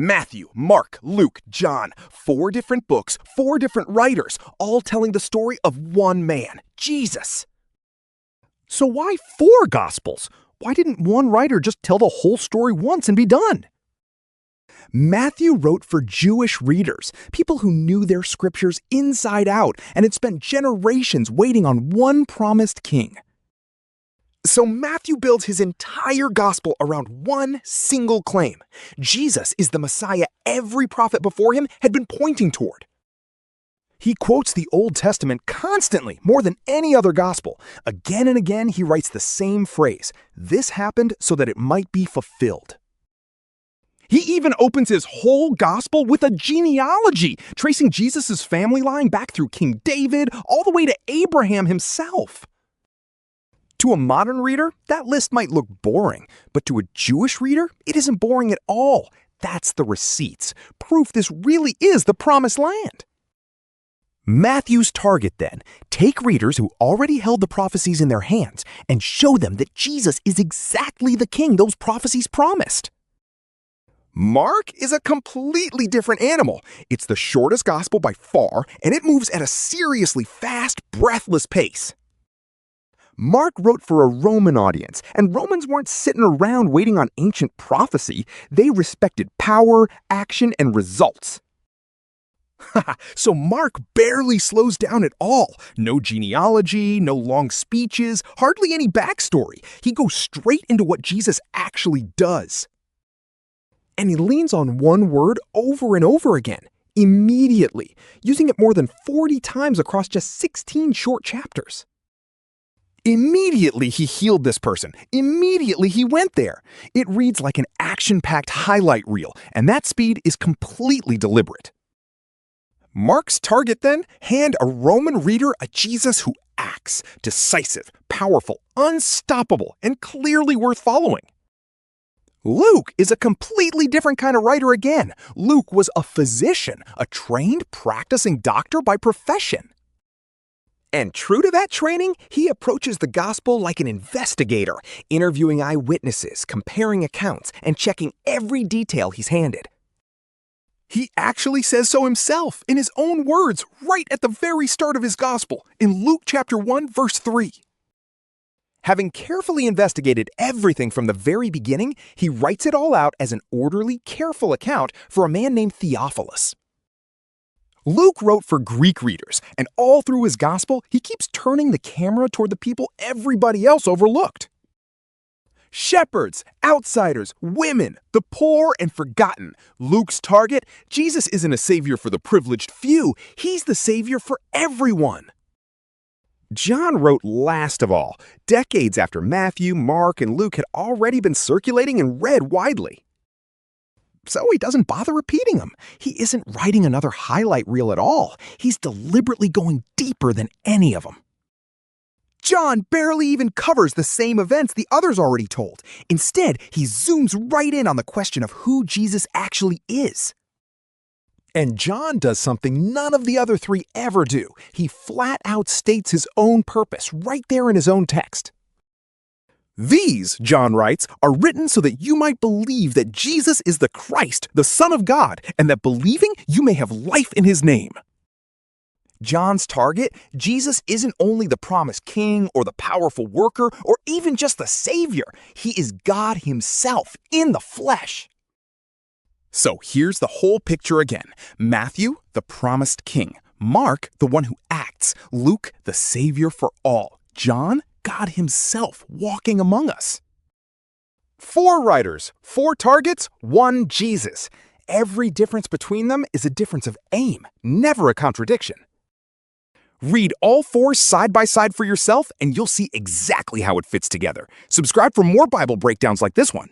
Matthew, Mark, Luke, John. 4 different books, 4 different writers, all telling the story of one man, Jesus. So why 4 Gospels? Why didn't one writer just tell the whole story once and be done? Matthew wrote for Jewish readers, people who knew their scriptures inside out and had spent generations waiting on one promised king. So Matthew builds his entire gospel around one single claim. Jesus is the Messiah every prophet before him had been pointing toward. He quotes the Old Testament constantly, more than any other gospel. Again and again, he writes the same phrase, "This happened so that it might be fulfilled." He even opens his whole gospel with a genealogy, tracing Jesus' family line back through King David all the way to Abraham himself. To a modern reader, that list might look boring, but to a Jewish reader, it isn't boring at all. That's the receipts, proof this really is the promised land. Matthew's target, then, take readers who already held the prophecies in their hands and show them that Jesus is exactly the king those prophecies promised. Mark is a completely different animal. It's the shortest gospel by far, and it moves at a seriously fast, breathless pace. Mark wrote for a Roman audience, and Romans weren't sitting around waiting on ancient prophecy. They respected power, action, and results. So Mark barely slows down at all. No genealogy, no long speeches, hardly any backstory. He goes straight into what Jesus actually does. And he leans on one word over and over again, immediately, using it more than 40 times across just 16 short chapters. Immediately he healed this person. Immediately he went there. It reads like an action-packed highlight reel, and that speed is completely deliberate. Mark's target, then, hand a Roman reader a Jesus who acts, decisive, powerful, unstoppable, and clearly worth following. Luke is a completely different kind of writer again. Luke was a physician, a trained, practicing doctor by profession. And true to that training, he approaches the gospel like an investigator, interviewing eyewitnesses, comparing accounts, and checking every detail he's handed. He actually says so himself, in his own words, right at the very start of his gospel, in Luke chapter 1, verse 3. Having carefully investigated everything from the very beginning, he writes it all out as an orderly, careful account for a man named Theophilus. Luke wrote for Greek readers, and all through his gospel, he keeps turning the camera toward the people everybody else overlooked. Shepherds, outsiders, women, the poor and forgotten. Luke's target, Jesus isn't a savior for the privileged few. He's the savior for everyone. John wrote last of all, decades after Matthew, Mark, and Luke had already been circulating and read widely. So he doesn't bother repeating them. He isn't writing another highlight reel at all. He's deliberately going deeper than any of them. John barely even covers the same events the others already told. Instead, he zooms right in on the question of who Jesus actually is. And John does something none of the other 3 ever do. He flat out states his own purpose right there in his own text. These, John writes, are written so that you might believe that Jesus is the Christ, the Son of God, and that believing you may have life in his name. John's target, Jesus isn't only the promised king or the powerful worker or even just the savior. He is God himself in the flesh. So here's the whole picture again. Matthew, the promised king. Mark, the one who acts. Luke, the savior for all. John, God himself walking among us. 4 writers, 4 targets, 1 Jesus. Every difference between them is a difference of aim, never a contradiction. Read all 4 side by side for yourself, and you'll see exactly how it fits together. Subscribe for more Bible breakdowns like this one.